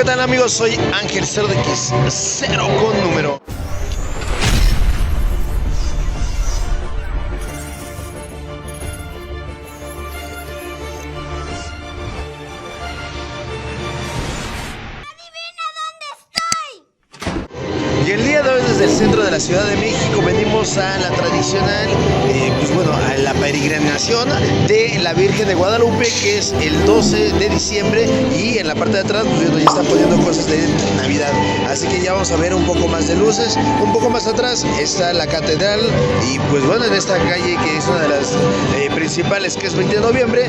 ¿qué tal amigos? Soy Ángel Cerdex, 0 con número. Y el día de hoy desde el centro de la Ciudad de México venimos a la tradicional, a la peregrinación de la Virgen de Guadalupe, que es el 12 de diciembre, y en la parte de atrás ya están poniendo cosas de Navidad, así que ya vamos a ver un poco más de luces. Un poco más atrás está la catedral y en esta calle que es una de las principales, que es 20 de noviembre,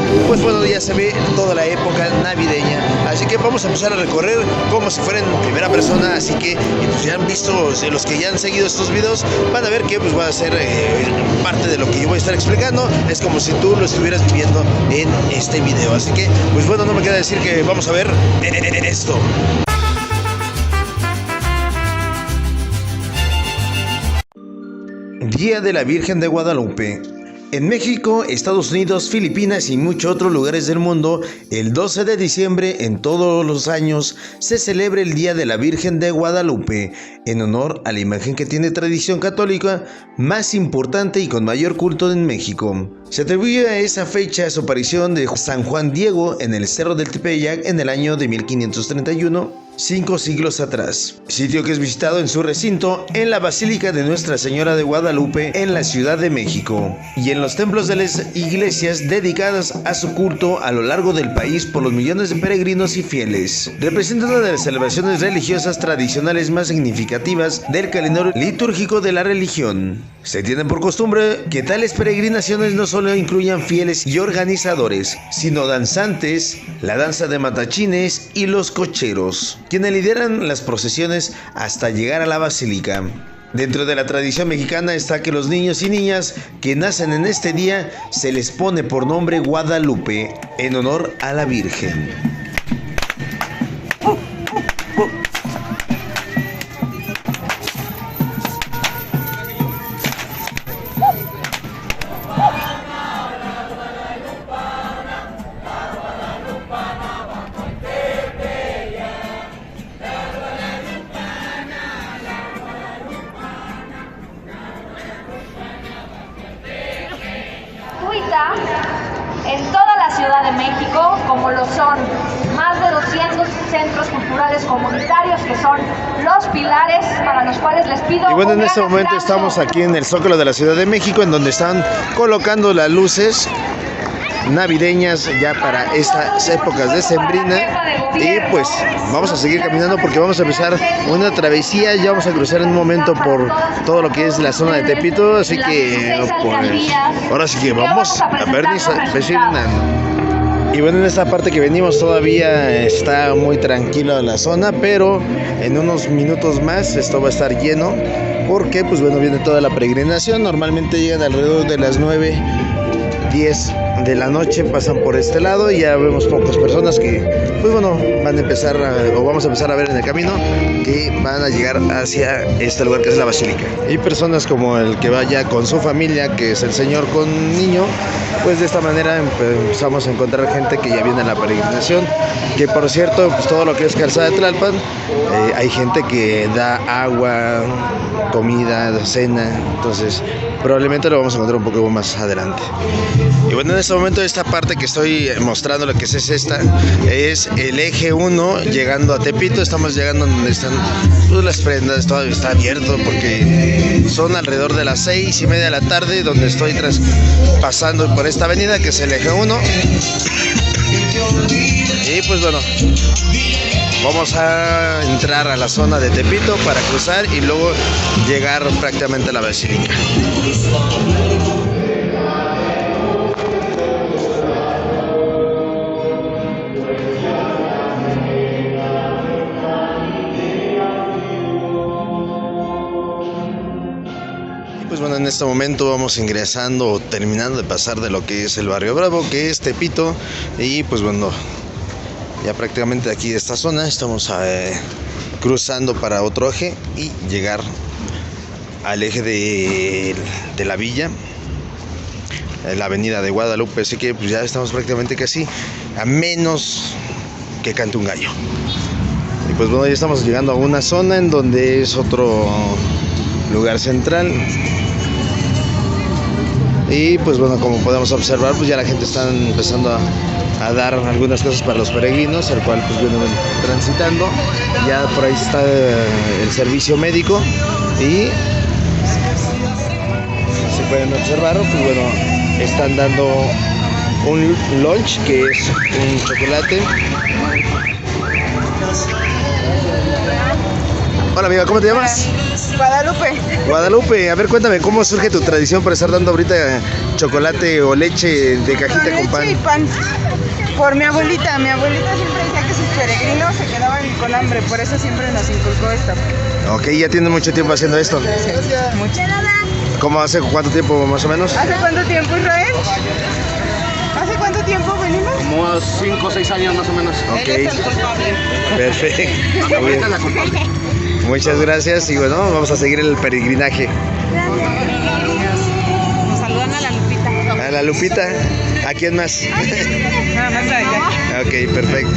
ya se ve toda la época navideña, así que vamos a empezar a recorrer como si fuera en primera persona, así que ya han visto, los que ya han seguido estos videos van a ver que va a ser parte de lo que yo voy a estar explicando. Es como si tú lo estuvieras viviendo en este video, así que no me queda decir que vamos a ver esto. Día de la Virgen de Guadalupe. En México, Estados Unidos, Filipinas y muchos otros lugares del mundo, el 12 de diciembre en todos los años se celebra el Día de la Virgen de Guadalupe, en honor a la imagen que tiene tradición católica más importante y con mayor culto en México. Se atribuye a esa fecha su aparición de San Juan Diego en el Cerro del Tepeyac en el año de 1531. 5 siglos atrás, sitio que es visitado en su recinto en la Basílica de Nuestra Señora de Guadalupe en la Ciudad de México y en los templos de las iglesias dedicadas a su culto a lo largo del país por los millones de peregrinos y fieles. Representa una de las celebraciones religiosas tradicionales más significativas del calendario litúrgico de la religión. Se tiene por costumbre que tales peregrinaciones no solo incluyan fieles y organizadores, sino danzantes, la danza de matachines y los cocheros, quienes lideran las procesiones hasta llegar a la basílica. Dentro de la tradición mexicana está que los niños y niñas que nacen en este día se les pone por nombre Guadalupe, en honor a la Virgen. En toda la Ciudad de México, como lo son más de 200 centros culturales comunitarios, que son los pilares para los cuales les pido. Y en este momento estamos aquí en el Zócalo de la Ciudad de México, en donde están colocando las luces navideñas ya para estas épocas decembrinas. Y vamos a seguir caminando porque vamos a empezar una travesía. Ya vamos a cruzar en un momento por todo lo que es la zona de Tepito, así que ahora sí que vamos a ver. Y en esta parte que venimos todavía está muy tranquila la zona, pero en unos minutos más esto va a estar lleno porque viene toda la peregrinación. Normalmente llegan alrededor de las 9:10 de la noche, pasan por este lado y ya vemos pocas personas que van a empezar vamos a empezar a ver en el camino que van a llegar hacia este lugar que es la basílica. Y personas como el que vaya con su familia, que es el señor con niño, de esta manera empezamos a encontrar gente que ya viene a la peregrinación, que por cierto todo lo que es Calzada de Tlalpan, hay gente que da agua, comida, cena, entonces probablemente lo vamos a encontrar un poco más adelante. Y en este momento esta parte que estoy mostrando, lo que es esta, es el eje 1 llegando a Tepito. Estamos llegando donde están las prendas, todavía está abierto porque son alrededor de las 6:30 de la tarde, donde estoy pasando por esta avenida que es el eje 1. Y vamos a entrar a la zona de Tepito para cruzar y luego llegar prácticamente a la basílica. En este momento vamos ingresando o terminando de pasar de lo que es el Barrio Bravo, que es Tepito, y ya prácticamente aquí de esta zona estamos cruzando para otro eje y llegar al eje de la villa, la avenida de Guadalupe, así que ya estamos prácticamente casi a menos que cante un gallo. Y pues bueno, ya estamos llegando a una zona en donde es otro lugar central. Y pues bueno, como podemos observar, pues ya la gente está empezando a dar algunas cosas para los peregrinos, el cual pues vienen transitando. Ya por ahí está el servicio médico y si pueden observar, pues bueno, están dando un lunch que es un chocolate. Hola amiga, ¿cómo te llamas? Guadalupe. Guadalupe, a ver cuéntame, ¿cómo surge tu tradición por estar dando ahorita chocolate o leche de cajita con pan? Leche y pan. Por mi abuelita siempre decía que sus peregrinos se quedaban con hambre, por eso siempre nos inculcó esto. Ok, ya tiene mucho tiempo haciendo esto. Sí, mucho. ¿Cómo hace cuánto tiempo más o menos? ¿Hace cuánto tiempo, Israel? ¿Hace cuánto tiempo venimos? Como 5 o 6 años más o menos. Ok, Él es el culpable. perfecto. Mi abuelita es la culpable. Muchas gracias y bueno, vamos a seguir el peregrinaje. Nos saludan a la Lupita. A la Lupita, ¿a quién más? Nada más a ella. Ok, perfecto.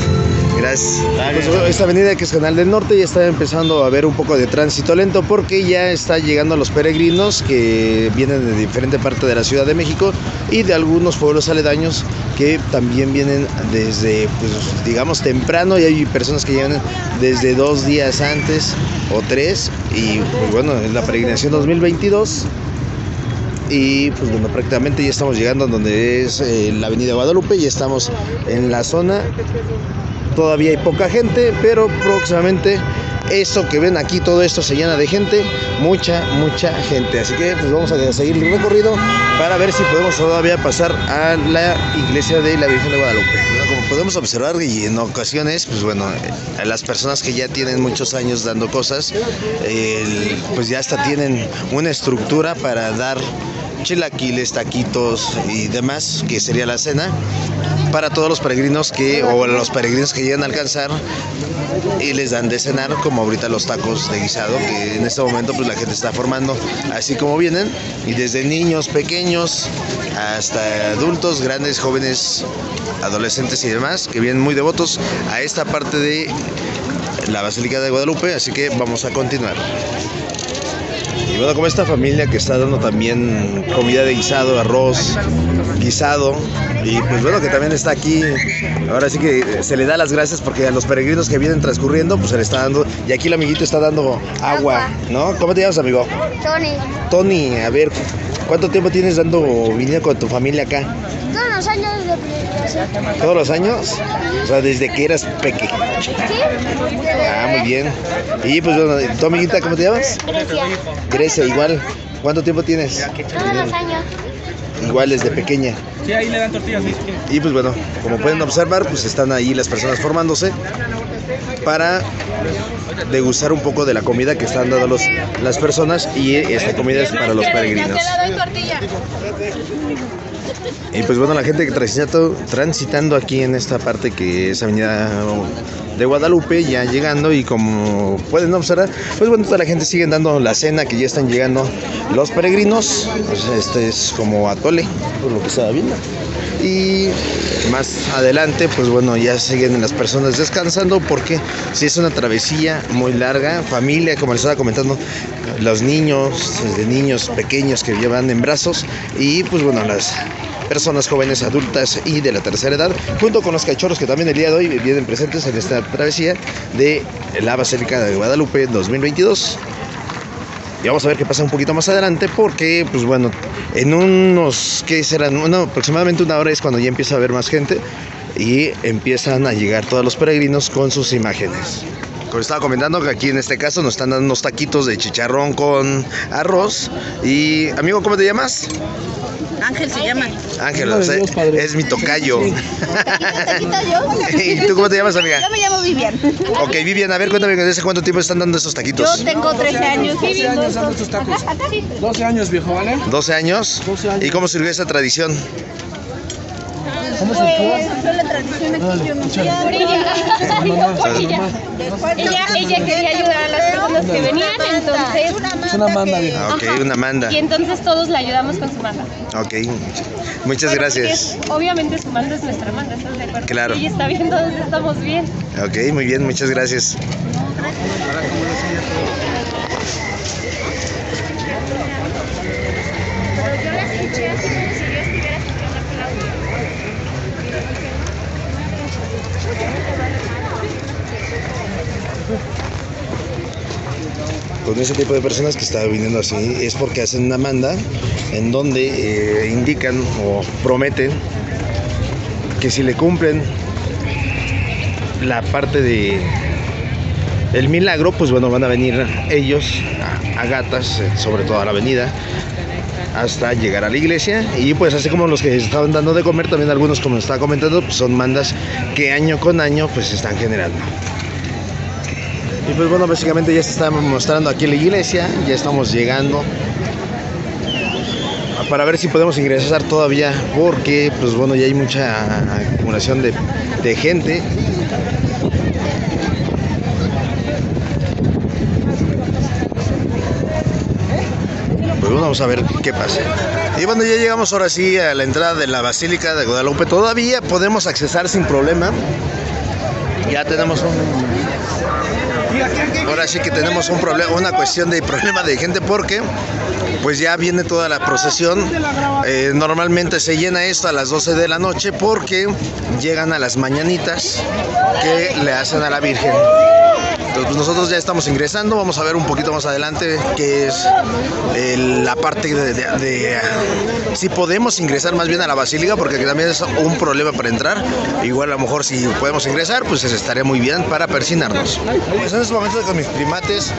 Gracias. Pues, bueno, esta avenida que es Canal del Norte ya está empezando a haber un poco de tránsito lento porque ya está llegando los peregrinos que vienen de diferente parte de la Ciudad de México y de algunos pueblos aledaños que también vienen desde, pues digamos, temprano, y hay personas que llegan desde 2 días antes o 3 y pues bueno, es la peregrinación 2022. Y pues bueno, prácticamente ya estamos llegando a donde es la avenida Guadalupe, ya estamos en la zona. Todavía hay poca gente, pero próximamente esto que ven aquí, todo esto se llena de gente, mucha gente. Así que pues vamos a seguir el recorrido para ver si podemos todavía pasar a la iglesia de la Virgen de Guadalupe. Bueno, como podemos observar, y en ocasiones, pues bueno, las personas que ya tienen muchos años dando cosas, pues ya hasta tienen una estructura para dar chilaquiles, taquitos y demás, que sería la cena para todos los peregrinos o los peregrinos que llegan a alcanzar, y les dan de cenar, como ahorita los tacos de guisado, que en este momento pues la gente está formando así como vienen, y desde niños pequeños hasta adultos, grandes, jóvenes, adolescentes y demás, que vienen muy devotos a esta parte de la Basílica de Guadalupe. Así que vamos a continuar. Y bueno, como esta familia que está dando también comida de guisado, arroz, guisado, y pues bueno, que también está aquí, ahora sí que se le da las gracias porque a los peregrinos que vienen transcurriendo, pues se le está dando, y aquí el amiguito está dando agua, ¿no? ¿Cómo te llamas, amigo? Tony, a ver, ¿cuánto tiempo tienes viniendo con tu familia acá? Todos los años de peregrinación. ¿Todos los años? O sea, desde que eras peque. Sí. Ah, muy bien. Y pues bueno, ¿tu amiguita cómo te llamas? Grecia. Grecia, igual. ¿Cuánto tiempo tienes? Todos los años. Igual desde pequeña. Sí, ahí le dan tortillas. Y pues bueno, como pueden observar, pues están ahí las personas formándose para degustar un poco de la comida que están dando las personas, y esta comida es para los peregrinos. Y pues bueno, la gente que transitando aquí en esta parte que es avenida de Guadalupe, ya llegando, y como pueden observar, pues bueno, toda la gente sigue dando la cena, que ya están llegando los peregrinos. Pues este es como atole, por lo que estaba viendo. Y más adelante, pues bueno, ya siguen las personas descansando, porque si es una travesía muy larga, familia, como les estaba comentando, los niños, desde niños pequeños que llevan en brazos, y pues bueno, las personas jóvenes, adultas y de la tercera edad, junto con los cachorros que también el día de hoy vienen presentes en esta travesía de la Basílica de Guadalupe 2022. Y vamos a ver qué pasa un poquito más adelante, porque pues bueno, en unos, ¿qué serán? Bueno, aproximadamente 1 hora es cuando ya empieza a haber más gente y empiezan a llegar todos los peregrinos con sus imágenes. Como estaba comentando, que aquí en este caso nos están dando unos taquitos de chicharrón con arroz. Y amigo, ¿cómo te llamas? Ángel se llama. Ángel, o sea, es mi tocayo. ¿Taquita yo? ¿Y tú cómo te llamas, amiga? Yo me llamo Vivian. Ok, Vivian, a ver, cuéntame, ¿desde cuánto tiempo están dando esos taquitos? Yo tengo 13 años. 12 años dando estos tacos. 12 años, viejo, ¿vale? 12 años. 12 años. ¿Y cómo surgió esa tradición? Pues fue la tradición aquí yo por ella. Ella quería ayudar a las personas que venían, entonces... Es una manda, Ok, una manda. Y entonces todos la ayudamos con su manda. Ok, muchas gracias. Obviamente su manda es nuestra manda, ¿estás de acuerdo? Claro. Si ella está bien, todos estamos bien. Ok, muy bien, muchas gracias. Con ese tipo de personas que está viniendo así es porque hacen una manda en donde indican o prometen que si le cumplen la parte de el milagro, pues bueno, van a venir ellos a gatas, sobre toda la avenida, hasta llegar a la iglesia. Y pues así como los que estaban dando de comer, también algunos, como estaba comentando, pues son mandas que año con año pues se están generando. Y pues bueno, básicamente ya se está mostrando aquí en la iglesia, ya estamos llegando para ver si podemos ingresar todavía, porque pues bueno, ya hay mucha acumulación de gente. Pues bueno, vamos a ver qué pasa. Y bueno, ya llegamos ahora sí a la entrada de la Basílica de Guadalupe. Todavía podemos accesar sin problema. Ya tenemos ahora sí que tenemos un problema, una cuestión de problema de gente, porque pues ya viene toda la procesión. Normalmente se llena esto a las 12 de la noche porque llegan a las mañanitas que le hacen a la Virgen. Entonces, pues nosotros ya estamos ingresando. Vamos a ver un poquito más adelante qué es la parte de si podemos ingresar más bien a la basílica, porque también es un problema para entrar. Igual a lo mejor si podemos ingresar, pues estaría muy bien para persinarnos. Pues en este momento con mis primates,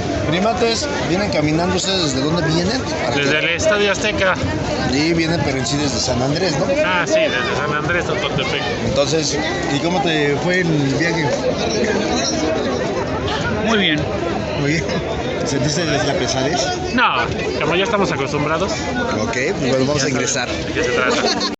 ¿vienen caminando ustedes? ¿Desde dónde vienen? Desde el Estadio Azteca. Y vienen, pero en sí desde San Andrés, ¿no? Ah, sí, desde San Andrés a Totepec. Entonces, ¿y cómo te fue el viaje? Muy bien. Muy bien. ¿Sentiste la pesadez? No, como ya estamos acostumbrados. Ok, pues bueno, vamos a ingresar. ¿De qué se trata?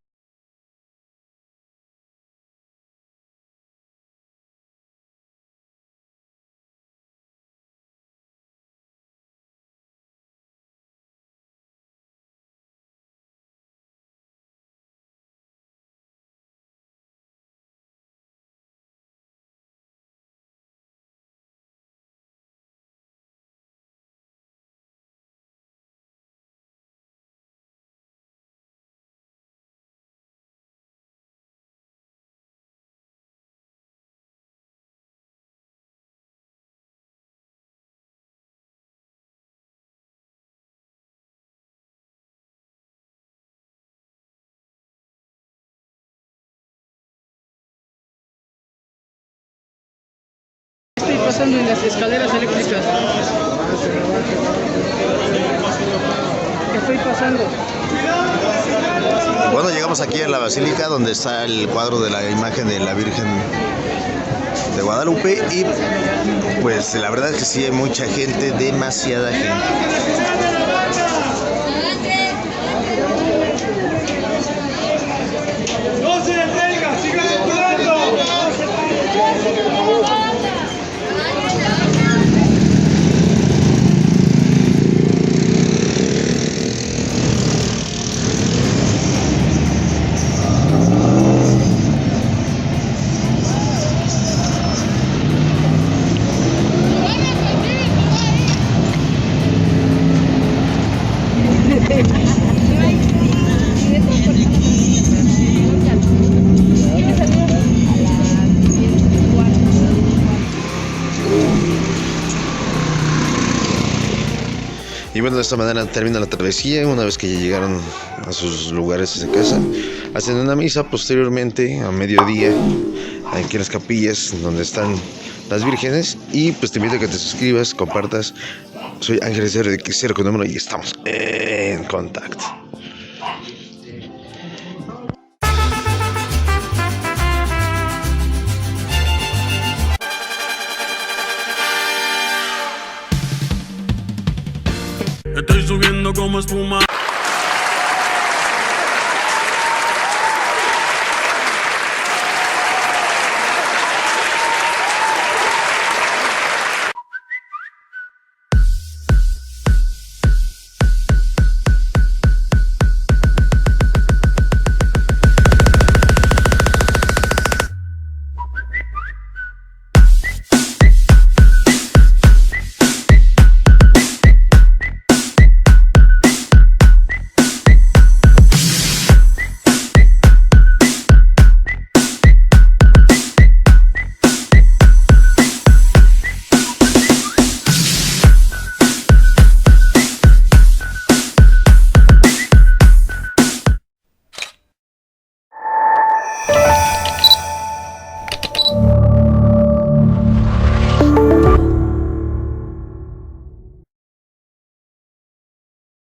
Estoy pasando en las escaleras eléctricas. Estoy pasando. Bueno, llegamos aquí a la basílica donde está el cuadro de la imagen de la Virgen de Guadalupe, y pues la verdad es que sí hay mucha gente, demasiada gente. ¡No se detenga! ¡Sigan entrando! Y bueno, de esta manera termina la travesía. Una vez que ya llegaron a sus lugares de casa, hacen una misa posteriormente a mediodía aquí en las capillas donde están las vírgenes. Y pues te invito a que te suscribas, compartas. Soy Ángeles Cero con número y estamos en contacto. Estoy subiendo como espuma.